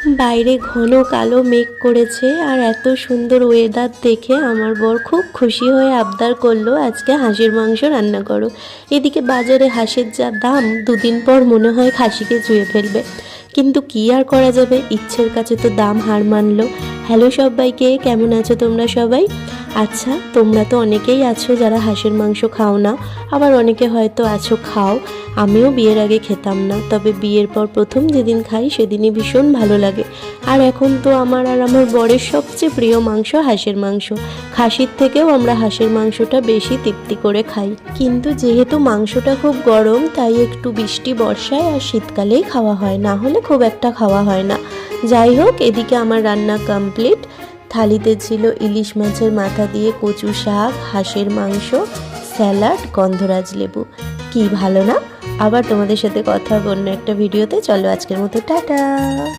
বাইরে ঘন কালো মেঘ করেছে আর এত সুন্দর ওয়েদার দেখে আমার বর খুব খুশি হয়ে আবদার করলো আজকে হাঁসের মাংস রান্না করো। এদিকে বাজারে হাঁসের যা দাম, দুদিন পর মনে হয় খাসিকে চুয়ে ফেলবে, কিন্তু কি আর করা যাবে, ইচ্ছের কাছে তো দাম হার মানলো। হ্যালো সবাইকে, কেমন আছো তোমরা সবাই? আচ্ছা, তোমরা তো অনেকেই আছো যারা হাঁসের মাংস খাও না, আবার অনেকে হয়তো আছো খাও। আমিও বিয়ের আগে খেতাম না, তবে বিয়ের পর প্রথম যেদিন খাই সেদিনই ভীষণ ভালো লাগে। আর এখন তো আমার আর আমার বরের সবচেয়ে প্রিয় মাংস হাঁসের মাংস। খাসির থেকেও আমরা হাঁসের মাংসটা বেশি তৃপ্তি করে খাই, কিন্তু যেহেতু মাংসটা খুব গরম তাই একটু বৃষ্টি বর্ষায় আর শীতকালেই খাওয়া হয়, না হলে খুব একটা খাওয়া হয় না। যাই হোক, এদিকে আমার রান্না কমপ্লিট। থালিতে ছিল ইলিশ মাছের মাথা দিয়ে কচু শাক, হাঁসের মাংস, স্যালাড, গন্ধরাজ লেবু। কি ভালো না? আবার তোমাদের সাথে কথা বলবো একটা ভিডিওতে। চলো আজকের মতো টাটা।